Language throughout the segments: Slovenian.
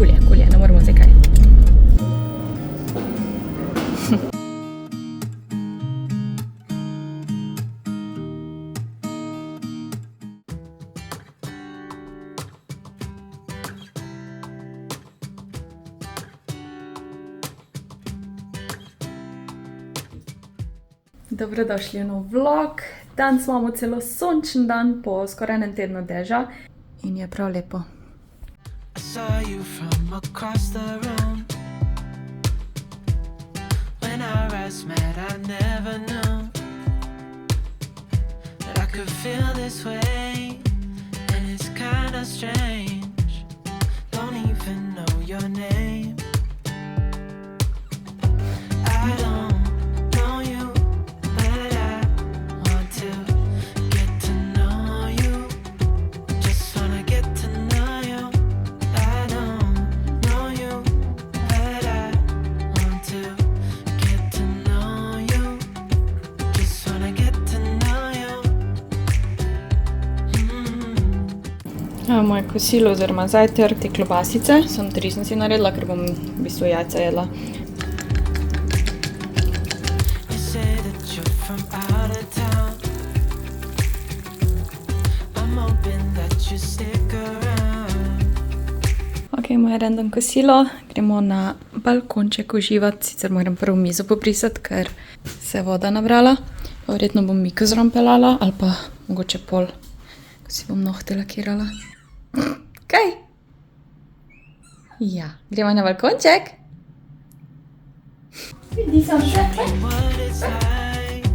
Kulje, ne moramo zdaj kaj. Dobrodošli v nov vlog. Danes imamo celo sončen dan po skoraj enem tednu dežja in je prav lepo. I saw you from across the room. When our eyes met, I never knew that I could feel this way, and it's kinda strange. Don't even know your name. I don't know you, but I want to get to know you. Just wanna get to know you. I don't know you, but I want to get to know you. Just wanna get to know you. Moje kosilo oziroma zajtrk, te klobasice. Sem 3 sem si naredila, ker bom v bistvu jajca jedla. You say that you're from out of town. I'm hoping that you stick around. Ok, moje random kosilo. Gremo na balkonček uživati. Sicer moram prvo mizo pobrisati, ker se je voda nabrala. Pa verjetno bom Miko zraven peljala ali pa mogoče pol, ko si bom nohte lakirala. Kaj? Ja, gremo na balkonček. Vidi sem se. What it's like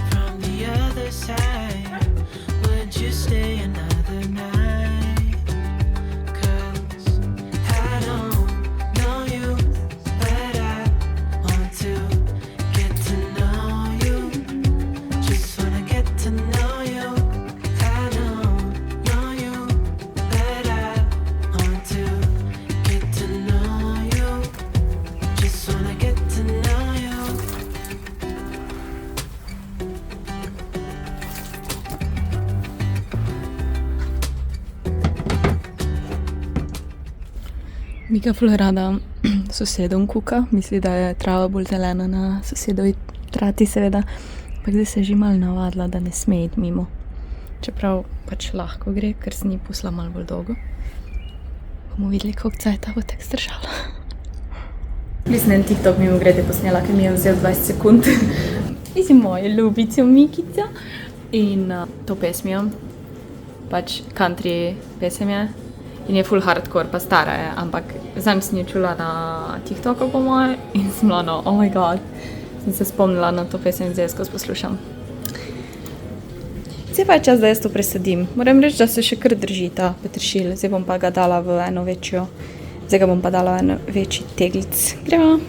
from the other side. Would you stay another night? 'Cause I don't know you, but I want to get to know you. Just wanna get to know you. I don't know you, but I want to get to know you. Just wanna get to know you. Mika ful rada sosedom kuka. Misli, da je trava bolj zelena na sosedovi trati, seveda. Ampak zdaj se je že malo navadila, da ne sme iti mimo. Čeprav pač lahko gre, ker se ni pustila malo bolj dolgo. Bomo videli, koliko cajta bo tek zdržala. Mislim, en TikTok mimo grede posnela, ker mi je vzel 20 sekund. Iz moje ljubice Mikica. In to pesmijo. Pač country pesem je. In je full hardcore, pa stara je, ampak zdaj sem jo čula na TikToku po moje in sem bila no, oh my god. Sem se spomnila na to pesem in zdaj skozi poslušam. Zdaj pa je čas, da jaz to presadim. Moram reči, da se še kar drži ta peteršilj. Zdaj bom pa ga dala v eno večjo, zdaj ga bom pa dala v eno večji teglic. Gremo!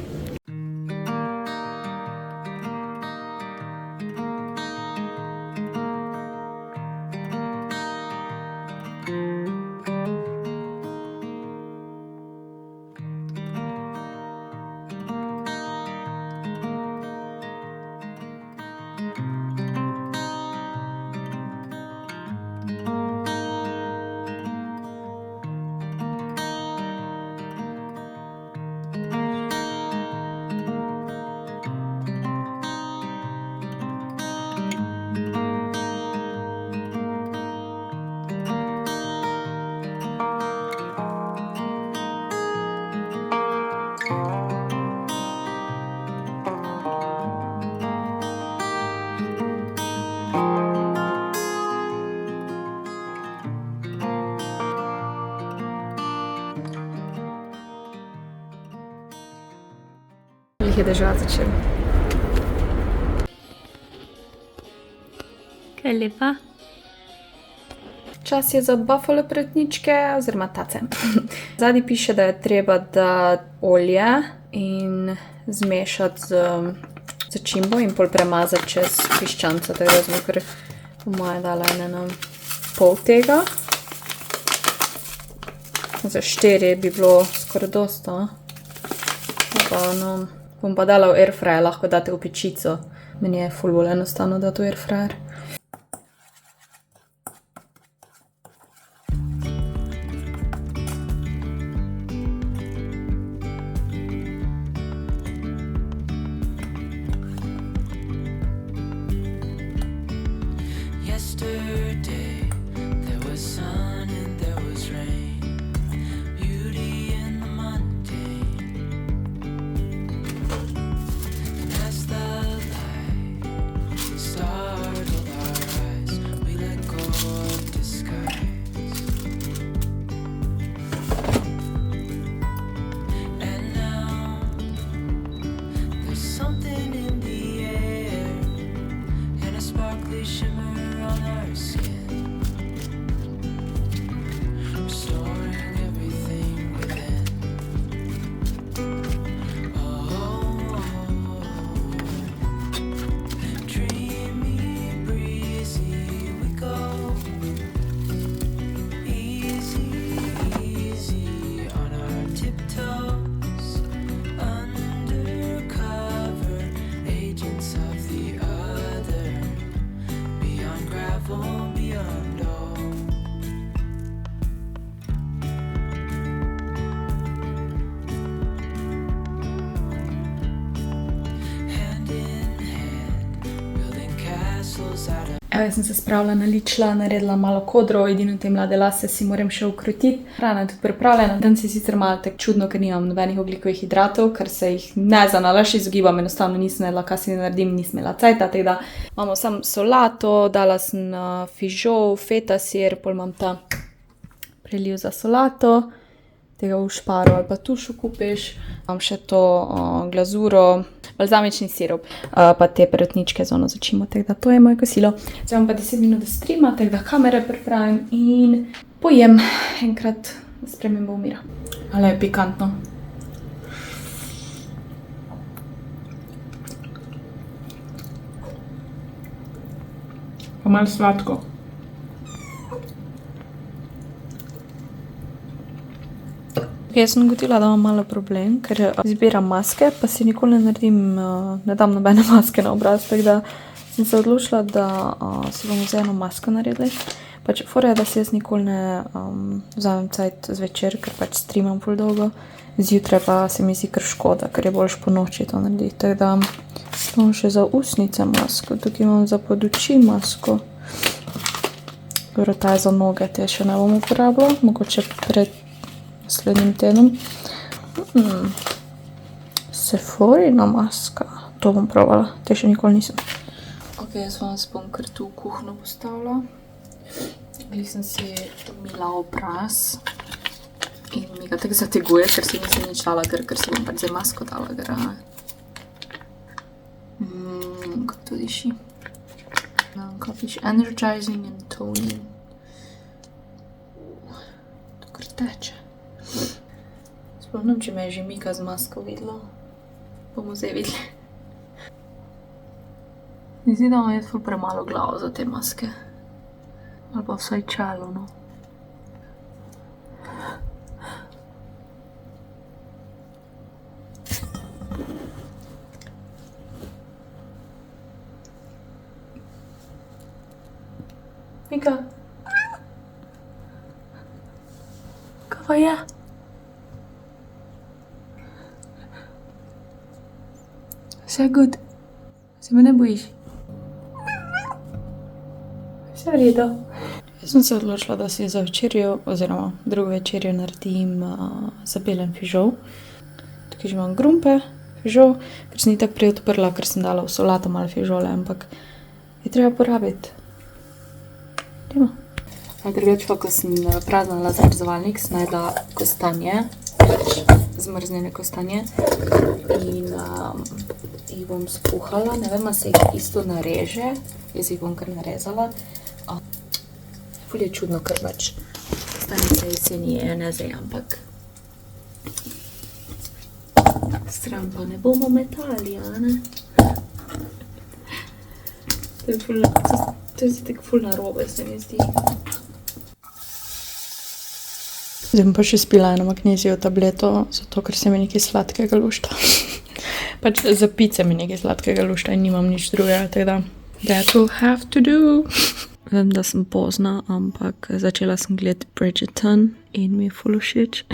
Je deževati začel. Kaj lepa. Čas je za buffalo pretničke oziroma tace. Zadnji piše, da je treba dati olje in zmešati z začimbo in pol premazati čez piščanca. Tako da smo kar po moje dala eno pol tega. Za 4 bi bilo skoraj dosta. Pa no, bom pa dala v airfryer, lahko date v pečico. Meni je ful bolj enostavno dati v airfryer. Jaz sem se spravila, naličila, naredila malo kodro, edino te mlade lase si moram še ukrotiti. Hrana je tudi pripravljena. Danes je sicer malo tako čudno, ker nimam nobenih ogljikovih hidratov, ker se jih ne zanalaš izogibam, enostavno nisem vedela, kaj si naredim, nisem imela cajta, tako da imamo samo solato, dala sem fižol, feta sir, pol imam ta preliv za solato, tega v šparu ali pa tušu kupiš. Imam še to glazuro, balzamični sirup, pa te perutničke z ono začimo, tako da to je moje kosilo. Zdaj imam pa 10 minut do streama, tako da kamere pripravim in pojem enkrat spremembo umira. Ale je pikantno. Pa malo sladko. Jaz sem ugotovila, da imam malo problem, ker izbiram maske, pa si nikoli ne naredim, ne dam nobene maske na obraz, tako da sem se odločila, da si bomo z eno masko naredili. Pač fora je, da si jaz nikoli ne vzamem cajt zvečer, ker pač streamam ful dolgo. Zjutraj pa se mi zdi kar škoda, ker je boljš po noči to narediti. Tako da imam še za usnice masko, tukaj imam za pod oči masko. Dobro, ta je za noge, te še ne bom uporabila, mogoče pred naslednjim tednom. Sephorina maska. To bom probala, te še nikoli nisem. Ok, jaz vam bom kar tu v kuhno postavila. Glih sem si umila obraz in mi ga tako zateguje, ker si nisem nič dala, ker si bom pač zdaj masko dala, ker kako to diši? Kako piše? Energizing and toning. To kar teče. Spomnim, če me je že Mika z masko videla. Bomo zdaj videli. Mi zdi, da imam jaz ful premalo glavo za te maske. Ali pa vsaj čelo, no. Mika? Kaj pa je? Vse good? Se me ne bojiš? Vse v redu. Jaz sem se odločila, da si za večerjo, oziroma drugo večerjo naredim zabelen fižol. Tukaj že imam grumpe, fižol, ker sem ni tako prej odprla, ker sem dala v solato malo fižole, ampak je treba porabiti. Dajmo. Drugače pa, ko sem praznala zamrzovalnik, sem najdla kostanje, pač zmrznjene kostanje in jih bom skuhala, ne vem, a se jih isto nareže, jaz jih bom kar narezala. Ful je čudno, ker pač kostanje se jeseni je, ne zdaj, ampak stran pa ne bomo metali, a ne? To je tako ful narobe, se mi zdi. Zdaj bom pa še spila eno magnezijo tableto, zato ker se mi nekaj sladkega lušta. Pač za pice mi nekaj sladkega lušta in nimam nič drugega, tako da that will have to do. Vem, da sem pozna, ampak začela sem gledati Bridgerton in mi je ful všeč.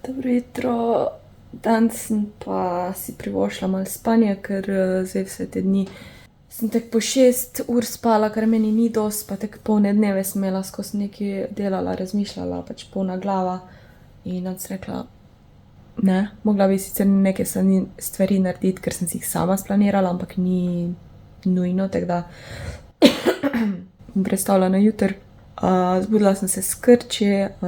Dobro jutro. Danes sem pa si privošla malo spanja, ker zdaj vse te dni sem tako po 6 ur spala, kar meni ni dosti, pa tako polne dneve sem imela, skozi nekaj delala, razmišljala, pač polna glava. In nam sem rekla, ne, mogla bi sicer neke stvari narediti, ker sem si jih sama splanirala, ampak ni nujno, tako da bom predstavila na jutr. Zbudila sem se s krči,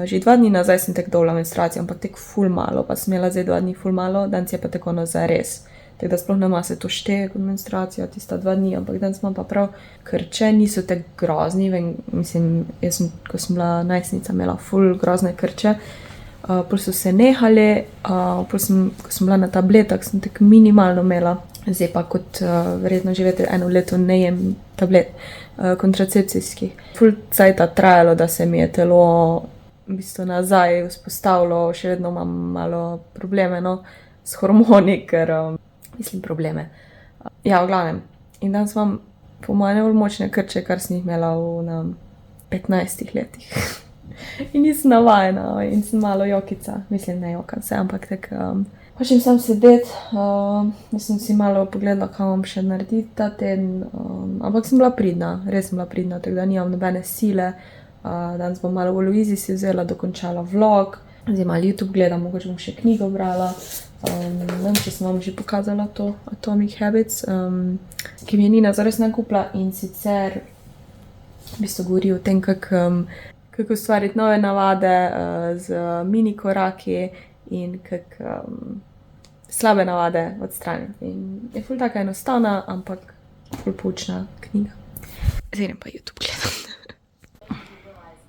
že 2 dni nazaj sem tako dobila menstruacijo, ampak tako ful malo, pa sem imela zdaj 2 dni ful malo, danes je pa tako ono zares. Tako da sploh nema se to šteje kot menstruacija, tista 2 dni, ampak danes imam pa prav krče, niso tako grozni, mislim, jaz sem, ko sem bila najstnica, imela ful grozne krče, pol so se nehali, pol sem, ko sem bila na tabletah, sem tako minimalno imela, zdaj pa kot verjetno živete 1 leto ne jem tablet kontracepcijskih. Ful cajta trajalo, da se mi je telo v bistvu nazaj vzpostavilo, še vedno imam malo probleme, no, s hormoni, ker mislim probleme. Ja, v glavnem. In danes imam po moje najbolj močne krče, kar sem jih imela v 15 letih. In nisem navajena in sem malo jokica. Mislim, ne jokam se, ampak tako... Hočem sam sedeti, sem si malo pogledala, kaj bom še narediti ta teden, ampak sem bila pridna, res sem bila pridna, tako da nimam nobene sile. Danes bom malo v Luizi si vzela, dokončala vlog, zdaj malo YouTube gledam, mogoče bom še knjigo brala. Ne vem, če sem vam že pokazala to Atomic Habits, ki mi je Nina zares nakupila in sicer v bistvu govori o tem, kako ustvariti nove navade z mini koraki in kako slabe navade odstraniti. In je ful taka enostavna, ampak ful poučna knjiga. Zdaj grem pa YouTube gledam. realize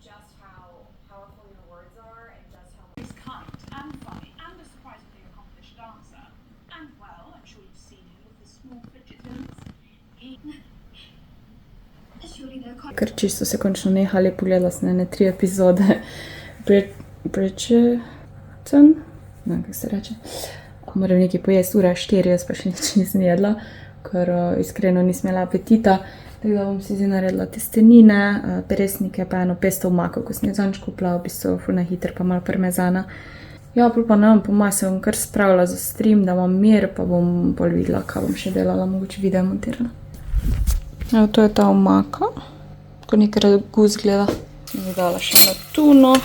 just how powerful your words are and just how much kind and funny and a surprisingly accomplished dancer. And well, I'm sure you've seen him with the small fidgeters. Surely they're quite Ker čisto se končno nehali, pogledala sem ene 3 epizode Bridgerton, ne vem, kako se reče. Moram nekaj pojesti, ura je 4, jaz pa še nič nisem jedla, ker iskreno nisem imela apetita. Tako da bom si zdaj naredila testenine, peresnike, pa eno pesto omako, ko sem jo zadnjič kupila, v bistvu ful na hitro, pa malo parmezana. Ja, pol pa ne vem, po moje se bom kar spravila za stream, da imam mir, pa bom bolj videla, kaj bom še delala, mogoče video montirala. Evo, to je ta omaka, ko nekaj ragu zgleda. Sem dala še na tuno.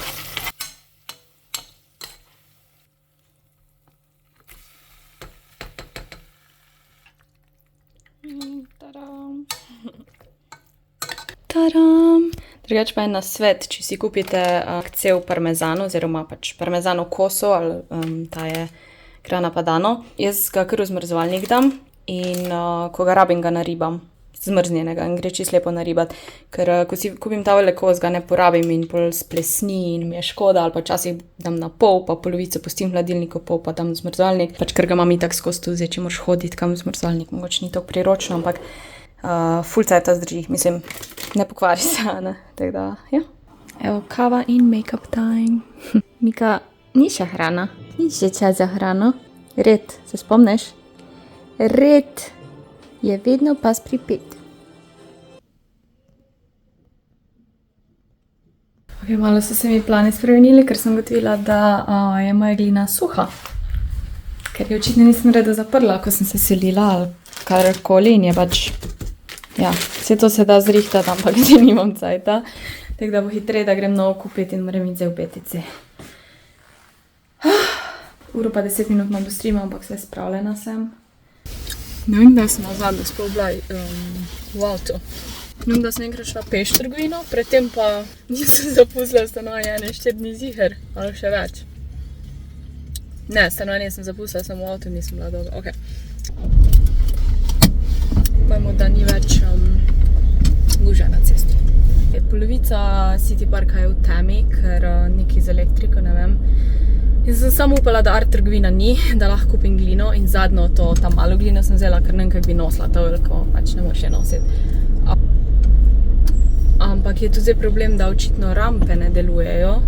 Tadam. Tadam. Drugače pa je nasvet, če si kupite cel parmezan oziroma pač parmezano koso ali ta je grana padano. Jaz ga kar v zmrzovalnik dam in ko ga rabim, ga naribam. Zmrznjenega in gre čisto lepo naribati, ker ko si kupim ta kos, ga ne porabim in pol splesni in mi je škoda, ali pa včasih dam na pol, pa polovico pustim v hladilniku, pol pa dam v zmrzovalnik, pač ker ga imam itak skozi tu, zdaj če moraš hoditi kam v zmrzovalnik, mogoče ni to priročno, ampak ful cajta zdrži, mislim, ne pokvari se, ne, tako da, ja. Evo, kava in make-up time. Mika, ni še hrana, ni še čas za hrano. Red, se spomniš? Red je vedno pas pripet. Ok, malo so se mi plani spremenili, ker sem ugotovila, da je moja glina suha. Ker je očitno nisem reda zaprla, ko sem se selila ali karkoli in je pač, ja, vse to se da zrihtati, ampak zdaj nimam cajta. Tako da bo hitreje, da grem novo kupiti in moram iti zdaj v petici. Uro pa 10 minut imam do streama, ampak vse spravljena sem. Ne vem, da sem nazadnje sploh bila v avtu. Ne vem, da sem enkrat šla peš v trgovino, predtem pa nisem zapustila stanovanje 4 dni ziher, ali še več. Ne, stanovanje sem zapustila, samo v avtu nisem bila dolgo. Ok. Upajmo, da ni več gužva na cesti. Polovica City Parka je v temi, ker nekaj z elektriko, ne vem. Jaz sem samo upala, da Art trgovina ni, da lahko kupim glino in zadnjo ta malo glino sem vzela, ker ne vem, kako bi nosila to veliko, pač ne moreš je nositi. Ampak je tu zdaj problem, da očitno rampe ne delujejo,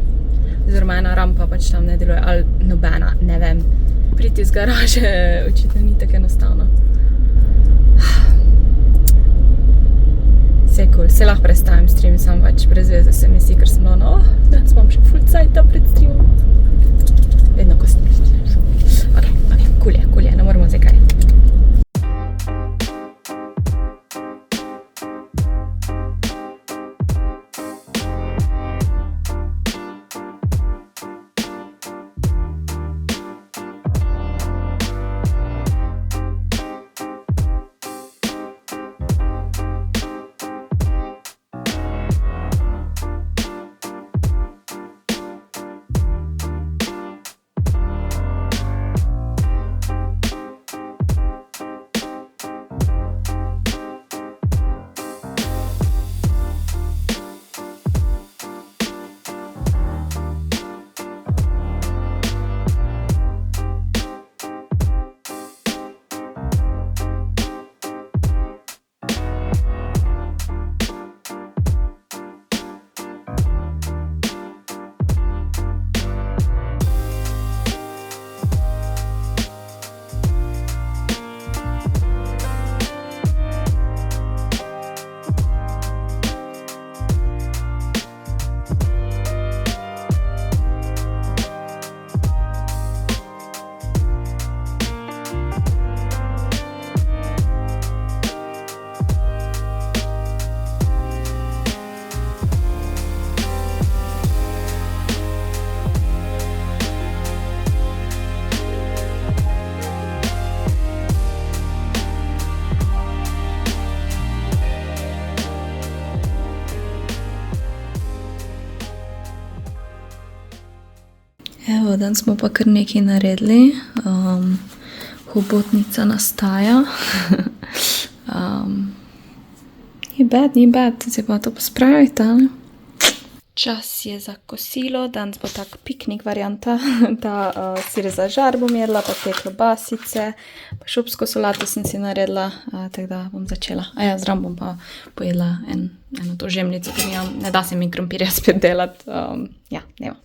oziroma ena rampa pač tam ne deluje, ali nobena, ne vem. Priti iz garaže očitno ni tako enostavno. Vse cool, se lahko predstavim stream, sam pač brez veze se mi zdi, ker sem ono, danes imam še full cajta pred streamom. Vedno, ko sem ok, cool je, ne moramo zdaj kaj. Evo, danes smo pa kar nekaj naredili. Hobotnica nastaja. Ni bad, zdaj pa to pospraviti, ne? Čas je za kosilo, danes bo tak piknik varianta, da sir za žar bom jedla, pa te klobasice, pa šopsko solato sem si naredila, tako da bom začela. Zraven bom pa pojedla eno to žemljico, ker ne da se mi krompirja spet delati, nema.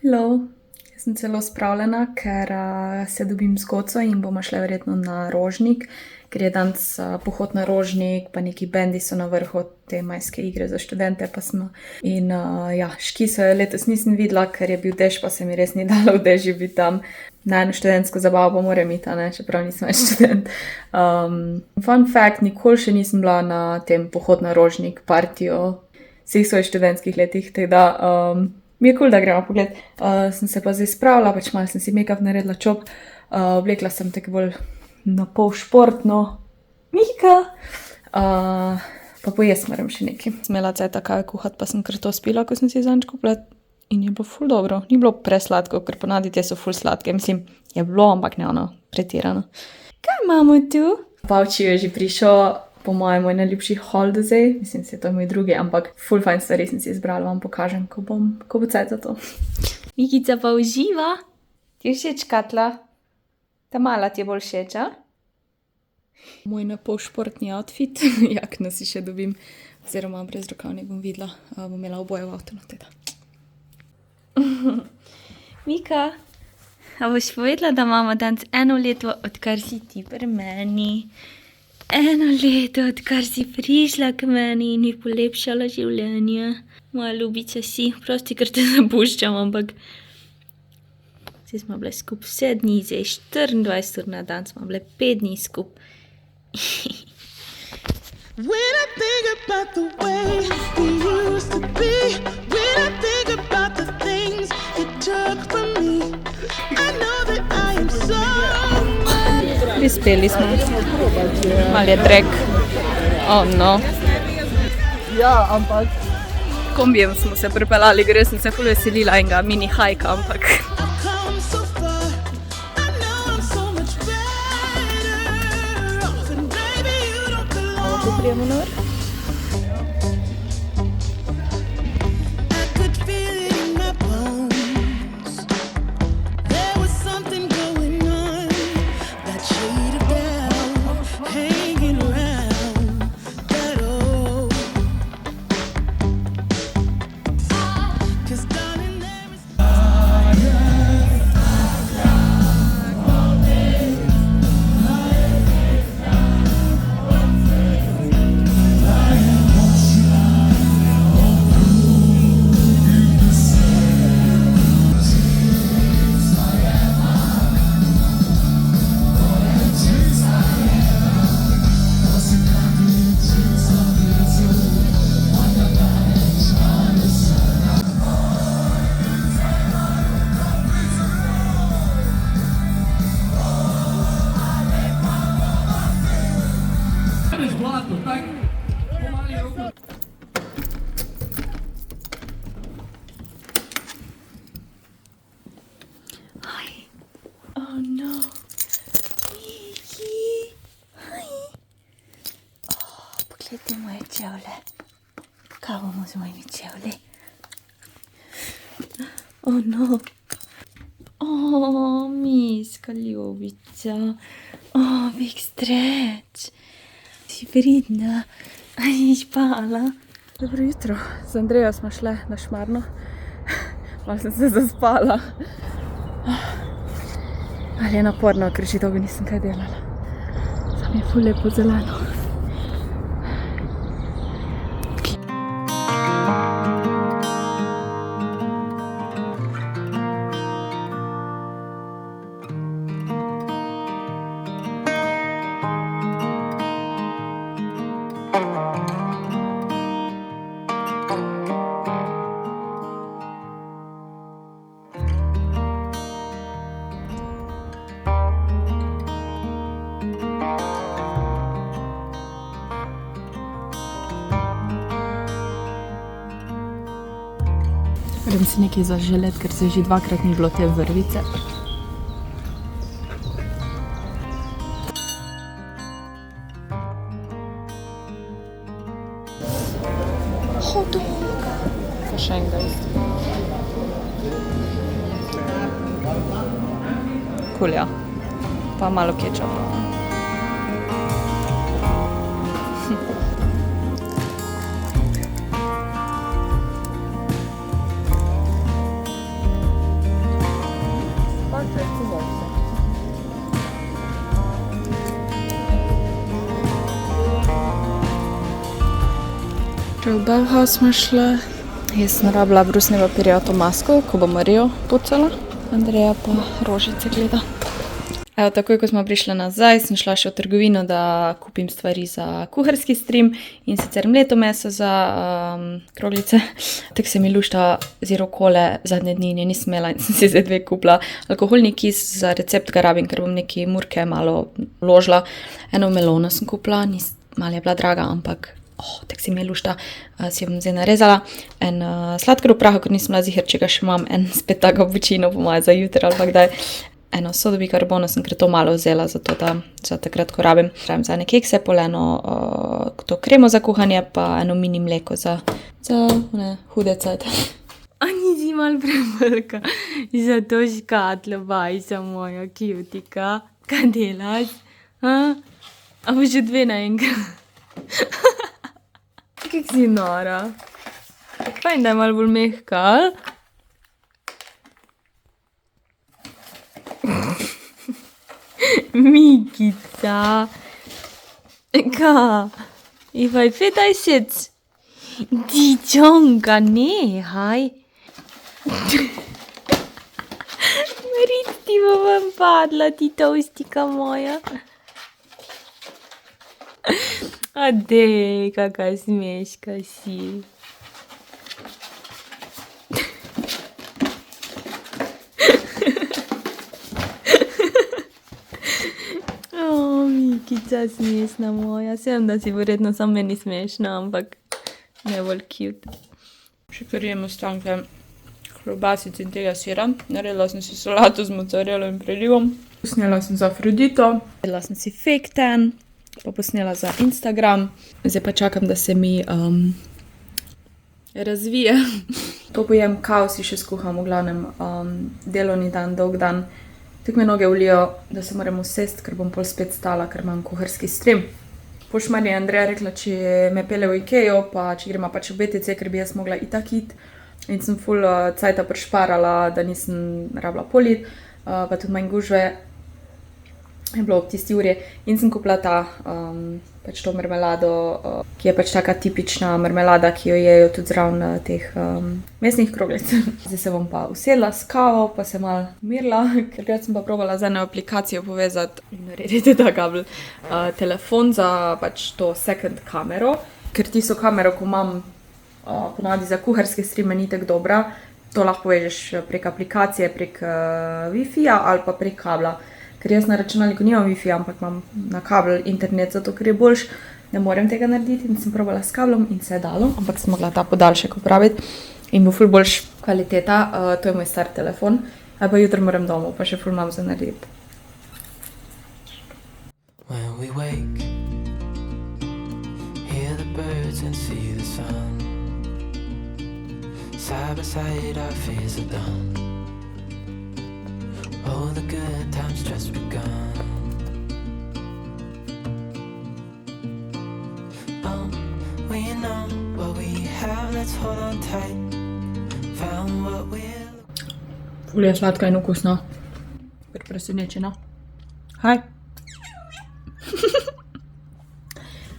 Hello, jaz sem celo spravljena, ker se dobim s koco in bomo šle verjetno na Rožnik, ker je danes pohod na Rožnik, pa neki bendi so na vrhu te majske igre za študente pa smo. In škiso letos nisem videla, ker je bil dež, pa se mi res ni dalo v dežju biti tam. Na eno študentsko zabavo pa moram iti, čeprav nisem več študent. Fun fact, nikoli še nisem bila na tem pohod na Rožnik partiju vseh svojih študentskih letih, tako da mi je cool, da gremo pogled. Sem se pa zdaj spravila, pač malo sem si make-up naredila čop, oblekla sem tako bolj na pol športno. Mika! Pa pojest moram še nekaj. Smela cajta kave kuhati, pa sem kar to spila, ko sem si zanč kupila in je bilo ful dobro. Ni bilo presladko, ker ponavadi te so ful sladke. Mislim, je bilo, ampak ne ono, pretirano. Kaj imamo tu? Pavči je že prišel, po mojem, moj najljubši haul do zdaj. Mislim, se to je moj drugi, ampak ful fajn stvari sem si izbrala, vam pokažem, ko bo cajta to. Mikica pa uživa. Ti je všeč Katla? Ta mala ti je bolj všeč, a? Moj napol športni outfit, jakno si še dobim, oziroma brez rokavnik bom videla, bom imela oboje v avtu, teda. Mika, a boš povedala, da imamo danes 1 leto, odkar si ti pri meni? 1 leto, odkar si prišla k meni in mi polepšala življenje. Moja ljubica si, prosti, ker te zapuščam, ampak zdaj smo bile skup vse dni, zdaj 24 ur na dan, smo bile 5 dni skup. When I think about the way we used to be, when I think about the things you took from me, I know that I am so Prispeli smo. Mal je drek. Oh no. Ja, ampak Kombijem smo se pripeljali, ker sem se ful veselila enega mini hajka, ampak I've come so far. I know I'm so much better off, and baby you don't belong. prijemo nor. I could feel it in my bones. There was something going on, that shade of doubt hanging around that old. 'Cause darling, there is Oh no. Miki. Hi. Oh, pogledajte moje čevlje. Kaj bomo z mojimi čevlji? Oh no. Oh, miska ljubica. Oh, big stretch. Si pridna. Aj, spala. Dobro jutro. Z Andrejo smo šle na Šmarno. Pa sem se zaspala. Ali je naporno, ker že dolgo nisem kaj delala. Sam je ful lepo zeleno. Grem si nekaj zaželet, ker se že dvakrat ni bilo te vrvice. Hotdog! Pa še enega isto. Cool, ja. Pa malo kečapa. V Bauhaus smo šli. Jaz sem rabila brusne papirjato masko, ko bo Marijo pucala. Andreja pa rožice gleda. Evo, takoj, ko smo prišli nazaj, sem šla še v trgovino, da kupim stvari za kuharski stream in sicer mleto meso za kroglice. Tako se mi lušta zero kole zadnje dni, nje nisem imela in sem si zdaj 2 kupila. Alkoholni kis za recept ga rabim, ker bom neki murke malo vložila. Eno melono sem kupila, malo je bila draga, ampak tako si mi je lušta, si jo bom zdaj narezala. En sladkor v prahu, ker nisem bila ziher, če ga še imam, en spet tako obučino po moje za jutri ali pa kdaj. Eno sodo bikarbono sem kar to malo vzela, zato da za takrat, ko rabim. Rabim za ene kekse, pol eno to kremo za kuhanje, pa eno mini mleko za hude cajte. A nisi malo prevelika za to škatlo, bajsa moja kjutika? Kaj delaš? A boš že 2 naenkrat? Kak si nora. Fajn, da je malo bolj mehka, ali? Mikica. Ka? Ifaj fedaj sec. Dičonka, nehaj. Marit, ti bo vam padla, ti toastika moja. Adej, kakaj smeška si. Mikica smešna moja. Vem, da si verjetno samo meni smešna, ampak ne bolj cute. Še kar jem ostanke klobasic in tega sira. Naredila sem si solato z mozzarello in prelivom. Posnela sem za Afrodito. Naredila sem si fake tan, pa posnela za Instagram. Zdaj pa čakam, da se mi razvije. To pojem, kao si še skuham, v glavnem delovni dan, dolg dan. Tako me noge vlijo, da se moram usesti, ker bom pol spet stala, ker imam kuharski stream. Pošmar je Andreja rekla, če me pele v Ikejo, pa če gremo pač v BTC, ker bi jaz mogla itak iti. In sem ful cajta prišparala, da nisem rabila polit, pa tudi manj gužve je bilo ob tisti uri. In sem kupila ta, pač to marmelado, ki je pač taka tipična marmelada, ki jo jejo tudi zraven teh mesnih kroglic. Zdaj se bom pa usedla s kavo, pa se malo umirila, ker sem pa probala z eno aplikacijo povezati in narediti ta kabel telefon za pač to second kamero, ker tisto kamero, ko imam ponavadi za kuharske streame, ni tako dobra, to lahko povežeš prek aplikacije, prek Wi-Fi-ja ali pa prek kabla. Ker jaz na računalniku nimam Wi-Fi, ampak imam na kabel internet, zato ker je boljš, ne morem tega narediti in sem probala s kablom in se je dalo, ampak sem mogla ta podaljšek uporabiti in bo ful boljš kvaliteta, to je moj star telefon, ali pa jutri moram domov, pa še ful imam za narediti. When we wake, hear the birds and see the sun. Side by side our fears are done. Oh, the good times just begun. Oh, we know what we have, let's hold on tight. Found what we're Ful je sladka in okusna. Presenečena. Haj.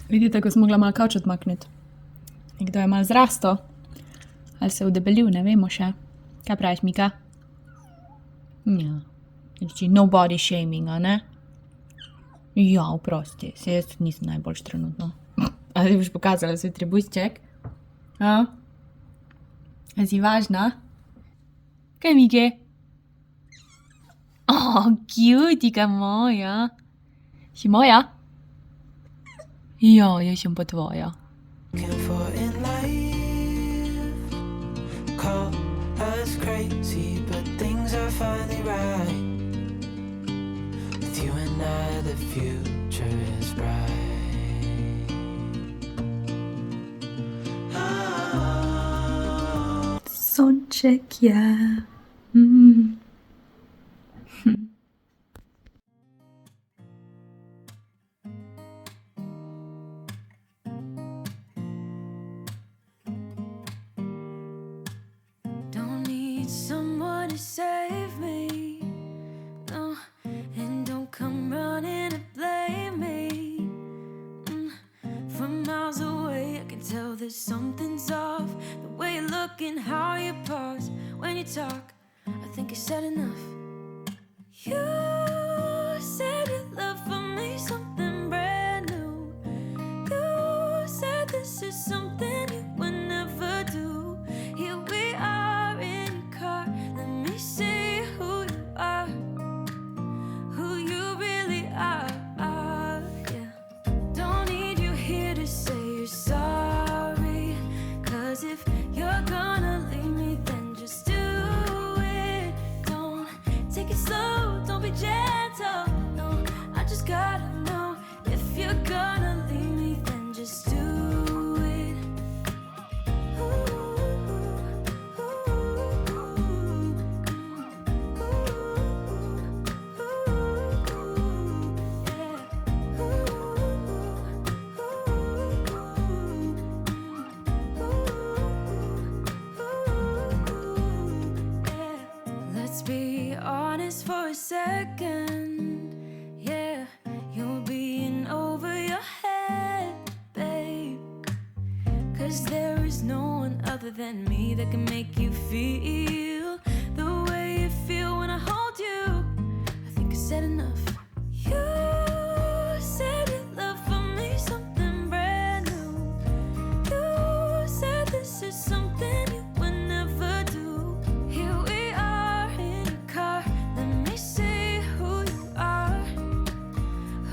Vidite, ko sem mogla malo kavč odmakniti. Nekdo je malo zrasto. Ali se udebelil, ne vemo še. Kaj praviš, Mika? Ja. Reči, no body shaming, a ne? Ja, oprosti. Se jaz tudi nisem najboljš trenutno. A ti boš pokazala svoj trebušček? A? A si važna? Kaj, Mike? Cutica moja. Si moja? Ja, jaz sem pa tvoja. Looking for in life. Call us crazy, but things are finally right. With you and I, the future is bright. Sonček je. Don't need someone to save me, no, and don't come running and blame me. From miles away I can tell that something's off. The way you look and how you pause when you talk, I think I said enough. You said your love for me something brand new. You said this is something you would never do. Here we are in your car. Let me see who you are, who you really are. Yeah. Don't need you here to say you're sorry, 'cause if you're gonna leave me, then just do it. Don't take it slow, don't be gentle. No, I just gotta know if you're gonna leave me, then just do it. Let's be honest for a second. Yeah, you're being over your head, babe. 'Cause there is no one other than me that can make you feel the way you feel when I hold you. I think I said enough. You said your love for me something brand new. You said this is something you would never do. Here we are in your car. Let me see who you are,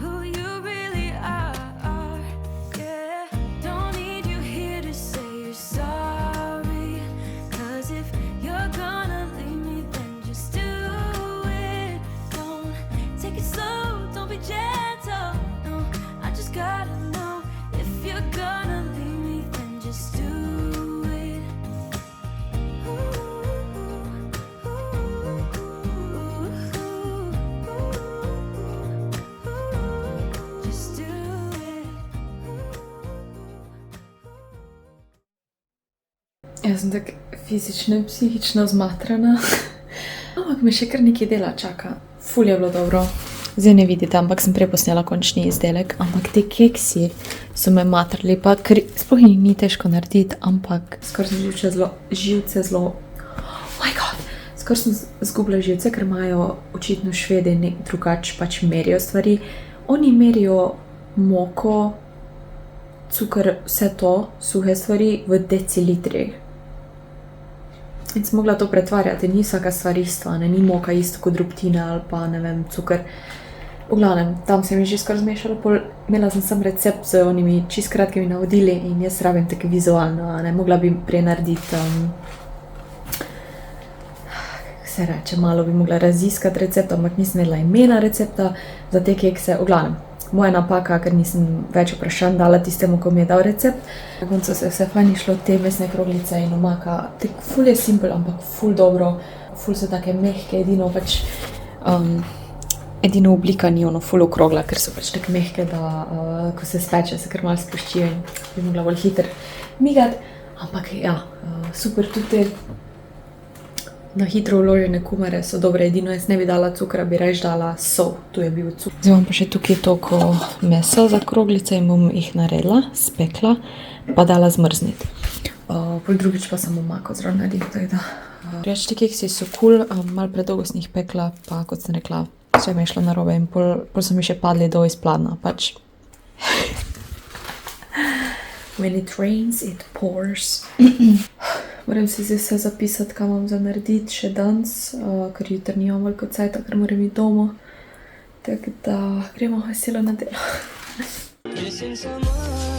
who you really are. Yeah, don't need you here to say you're sorry, 'cause if you're gonna leave me, then just do it. Don't take it slow, don't be gentle. No, I just gotta know if you're gonna leave me, then just do it. Just do it. Jaz sem tako fizično in psihično zmatrana. Ampak me še kar nekaj dela čaka. Ful je bilo dobro. Zdaj ne vidite, ampak sem prej posnela končni izdelek. Ampak te keksi so me matrali, pa ker sploh jih ni težko narediti, ampak skoraj sem živce zelo... Oh my god! Skoraj sem zgubila živce, ker imajo očitno Švedi drugače pač merijo stvari. Oni merijo moko, cukor, vse to, suhe stvari v decilitrih. In sem mogla to pretvarjati, ni vsaka stvar isto, ne, ni moka isto kot drobtina ali pa, ne vem, cukor. V glavnem, tam se mi že skoraj zmešalo, pol imela sem sam recept z onimi čist kratkimi navodili in jaz rabim tako vizualno, ne, mogla bi prej narediti, kako se reče, malo bi mogla raziskati recept, ampak nisem imela imena recepta za te kekse, v glavnem. Moja napaka, ker nisem več vprašanj dala tistemu, ko mi je dal recept. Na koncu se je vse fajn išlo, te mesne kroglice in omaka. Tako ful je simpel, ampak ful dobro. Ful so take mehke, edino pač... edino oblika ni ono ful okrogla, ker so pač tako mehke, da ko se speče, se kar malo spuščijo in bi mogla bolj hiter migati. Ampak ja, super tudi te Na hitro vložene kumare so dobre, edino jaz ne bi dala cukra, bi reč dala sol, tu je bil cukr. Zdaj imam pa še tukaj toliko mesa za kroglice in bom jih naredila, spekla, pa dala zmrzniti. Pol drugič pa samo mako zraven naredim, tako da. Reči, ti keksi so cool, malo predolgo sem jih pekla, pa kot sem rekla, vse mi je šlo narobe in pol so mi še padli dol iz pladna, pač. When it rains, it pours. Moram si zdaj vse zapisati, kaj imam za narediti še danes, ker jutri nimam veliko cajta, ker moram iti doma. Tako da gremo veselo na delo. Missing someone